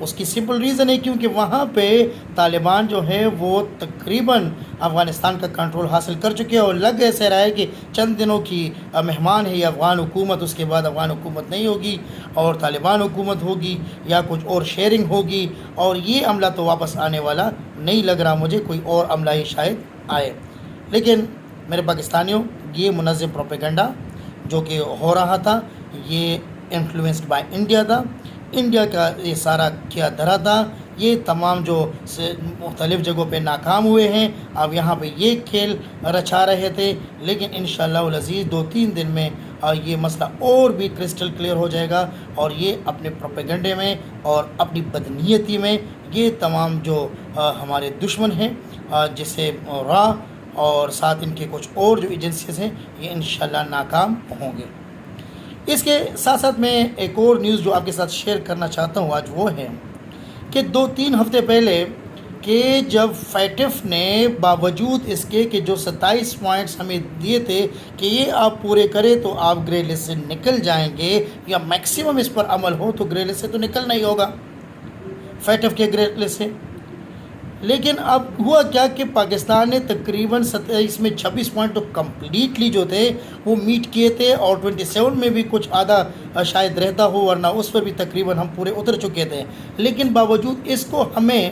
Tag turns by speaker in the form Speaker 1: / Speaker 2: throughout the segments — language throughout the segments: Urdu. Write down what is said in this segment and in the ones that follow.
Speaker 1: اس کی سمپل ریزن ہے کیونکہ وہاں پہ طالبان جو ہے وہ تقریباً افغانستان کا کنٹرول حاصل کر چکے ہیں، اور لگ ایسے رہا ہے کہ چند دنوں کی مہمان ہے یہ افغان حکومت، اس کے بعد افغان حکومت نہیں ہوگی اور طالبان حکومت ہوگی یا کچھ اور شیئرنگ ہوگی، اور یہ عملہ تو واپس آنے والا نہیں لگ رہا مجھے، کوئی اور عملہ ہی شاید آئے۔ لیکن میرے پاکستانیوں، یہ منظم پروپیگنڈا جو کہ ہو رہا تھا یہ انفلوئنسڈ بائی انڈیا تھا، انڈیا کا یہ سارا کیا دھرا تھا، یہ تمام جو مختلف جگہوں پہ ناکام ہوئے ہیں، اب یہاں پہ یہ کھیل رچا رہے تھے، لیکن انشاءاللہ العزیز 2-3 دن میں یہ مسئلہ اور بھی کرسٹل کلیئر ہو جائے گا، اور یہ اپنے پروپیگنڈے میں اور اپنی بدنیتی میں یہ تمام جو ہمارے دشمن ہیں جیسے را اور ساتھ ان کے کچھ اور جو ایجنسیز ہیں یہ انشاءاللہ ناکام ہوں گے۔ اس کے ساتھ ساتھ میں ایک اور نیوز جو آپ کے ساتھ شیئر کرنا چاہتا ہوں آج وہ ہے کہ 2-3 ہفتے پہلے کہ جب فیٹف نے باوجود اس کے کہ جو 27 پوائنٹس ہمیں دیے تھے کہ یہ آپ پورے کریں تو آپ گرے لسٹ سے نکل جائیں گے یا میکسیمم اس پر عمل ہو تو گرے لسٹ سے تو نکلنا ہی ہوگا فیٹف کے گرے لسٹ سے، لیکن اب ہوا کیا کہ پاکستان نے تقریباً 27 میں 26 پوائنٹ تو کمپلیٹلی جو تھے وہ میٹ کیے تھے، اور 27 میں بھی کچھ آدھا شاید رہتا ہو، ورنہ اس پر بھی تقریباً ہم پورے اتر چکے تھے، لیکن باوجود اس کو ہمیں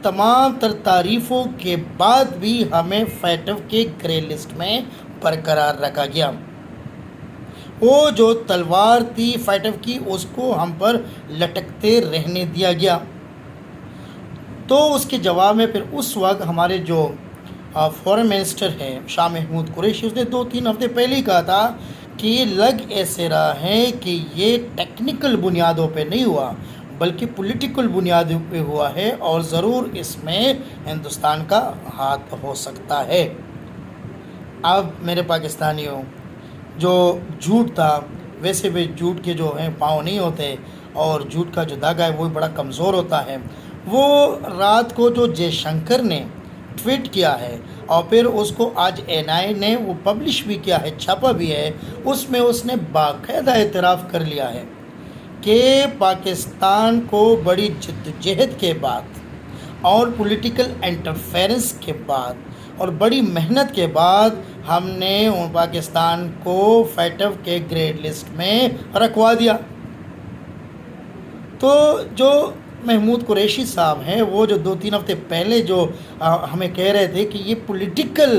Speaker 1: تمام تر تعریفوں کے بعد بھی ہمیں فیٹف کے گرے لسٹ میں برقرار رکھا گیا۔ وہ جو تلوار تھی فیٹف کی اس کو ہم پر لٹکتے رہنے دیا گیا۔ تو اس کے جواب میں پھر اس وقت ہمارے جو فورن منسٹر ہیں شاہ محمود قریشی، اس نے 2-3 ہفتے پہلے ہی کہا تھا کہ یہ لگ ایسے رہا ہے کہ یہ ٹیکنیکل بنیادوں پہ نہیں ہوا بلکہ پولیٹیکل بنیادوں پہ ہوا ہے، اور ضرور اس میں ہندوستان کا ہاتھ ہو سکتا ہے۔ اب میرے پاکستانیوں، جو جھوٹ تھا ویسے بھی جھوٹ کے جو ہیں پاؤں نہیں ہوتے، اور جھوٹ کا جو دھاگا ہے وہ بڑا کمزور ہوتا ہے۔ وہ رات کو جو جے شنکر نے ٹویٹ کیا ہے اور پھر اس کو آج NI نے وہ پبلش بھی کیا ہے، چھاپا بھی ہے، اس میں اس نے باقاعدہ اعتراف کر لیا ہے کہ پاکستان کو بڑی جدوجہد کے بعد اور پولیٹیکل انٹرفیرنس کے بعد اور بڑی محنت کے بعد ہم نے پاکستان کو فیٹف کے گریڈ لسٹ میں رکھوا دیا۔ تو جو محمود قریشی صاحب ہیں وہ جو 2-3 ہفتے پہلے جو ہمیں کہہ رہے تھے کہ یہ پولیٹیکل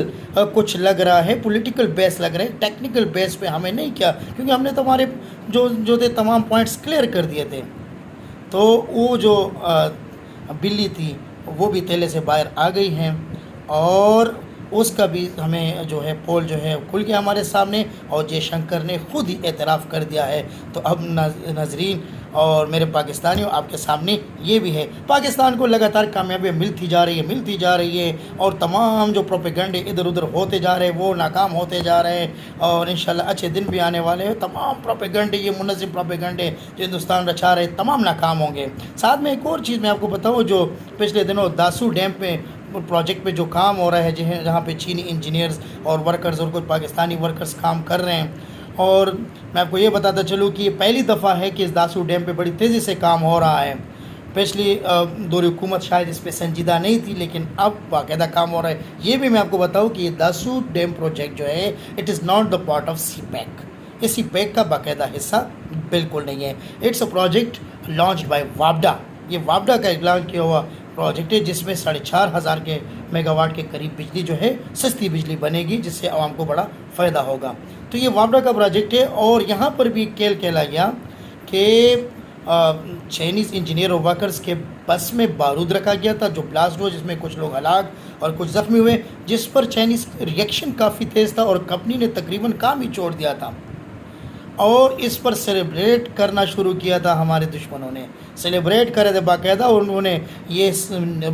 Speaker 1: کچھ لگ رہا ہے، پولیٹیکل بیس لگ رہا ہے، ٹیکنیکل بیس پہ ہمیں نہیں کیا، کیونکہ ہم نے تمہارے جو تھے تمام پوائنٹس کلیئر کر دیے تھے، تو وہ جو بلی تھی وہ بھی تیلے سے باہر آ گئی ہیں، اور اس کا بھی ہمیں جو ہے پول جو ہے کھل گیا ہمارے سامنے، اور جے شنکر نے خود ہی اعتراف کر دیا ہے۔ تو اب ناظرین اور میرے پاکستانیوں، آپ کے سامنے یہ بھی ہے، پاکستان کو لگاتار کامیابیاں ملتی جا رہی ہے، اور تمام جو پروپیگنڈے ادھر ادھر ہوتے جا رہے ہیں وہ ناکام ہوتے جا رہے ہیں، اور انشاءاللہ اچھے دن بھی آنے والے ہیں، تمام پروپیگنڈے یہ منظم پروپیگنڈے جو ہندوستان رچا رہے تمام ناکام ہوں گے۔ ساتھ میں ایک اور چیز میں آپ کو بتاؤں، جو پچھلے دنوں داسو ڈیم پہ پروجیکٹ پہ جو کام ہو رہا ہے جہاں پہ چینی انجینئرز اور ورکرز اور کچھ پاکستانی ورکرز کام کر رہے ہیں، اور میں آپ کو یہ بتاتا چلوں کہ یہ پہلی دفعہ ہے کہ اس داسو ڈیم پہ بڑی تیزی سے کام ہو رہا ہے۔ پچھلی دور حکومت شاید اس پہ سنجیدہ نہیں تھی، لیکن اب باقاعدہ کام ہو رہا ہے۔ یہ بھی میں آپ کو بتاؤں کہ یہ داسو ڈیم پروجیکٹ جو ہے it is not the part of CPEC, یہ سی پیک کا باقاعدہ حصہ بالکل نہیں ہے، it's a project launch by وابڈا، یہ وابڈا کا اعلان کیا ہوا پروجیکٹ ہے، جس میں 4,500 کے میگا واٹ کے قریب بجلی جو ہے سستی بجلی بنے گی، جس سے عوام کو بڑا فائدہ ہوگا۔ تو یہ وابڈا کا پروجیکٹ ہے، اور یہاں پر بھی کھیلا گیا کہ چائنیز انجینئر اور ورکرز کے بس میں بارود رکھا گیا تھا جو بلاسٹ ہوا، جس میں کچھ لوگ ہلاک اور کچھ زخمی ہوئے، جس پر چائنیز ریئیکشن کافی تیز تھا، اور کمپنی نے تقریباً کام ہی چھوڑ دیا تھا، اور اس پر سیلیبریٹ کرنا شروع کیا تھا۔ ہمارے دشمنوں نے سیلیبریٹ کرے تھے باقاعدہ، اور انہوں نے یہ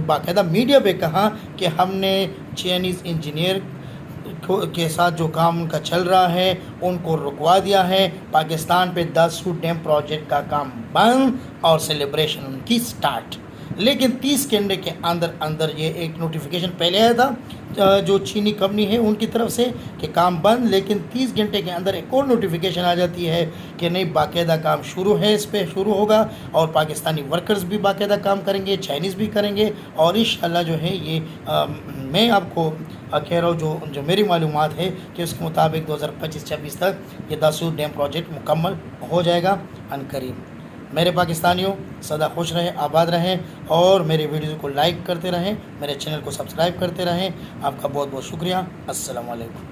Speaker 1: باقاعدہ میڈیا پہ کہا کہ ہم نے چائنیز انجینئر کے ساتھ جو کام ان کا چل رہا ہے ان کو رکوا دیا ہے، پاکستان پہ داسو ڈیم پروجیکٹ کا کام بند اور سیلیبریشن ان کی سٹارٹ۔ لیکن 30 گھنٹے کے اندر اندر یہ ایک نوٹیفیکیشن پہلے آیا تھا جو چینی کمپنی ہے ان کی طرف سے کہ کام بند، لیکن 30 گھنٹے کے اندر ایک اور نوٹیفیکیشن آ جاتی ہے کہ نہیں، باقاعدہ کام شروع ہے، اس پہ شروع ہوگا اور پاکستانی ورکرز بھی باقاعدہ کام کریں گے، چائنیز بھی کریں گے، اور انشاءاللہ جو ہے یہ میں آپ کو کہہ رہا ہوں جو میری معلومات ہے کہ اس کے مطابق 2025-26 تک یہ داسود ڈیم پروجیکٹ مکمل ہو جائے گا عن قریب۔ میرے پاکستانیوں سدا خوش رہیں، آباد رہیں، اور میرے ویڈیوز کو لائک کرتے رہیں، میرے چینل کو سبسکرائب کرتے رہیں۔ آپ کا بہت بہت شکریہ۔ السلام علیکم۔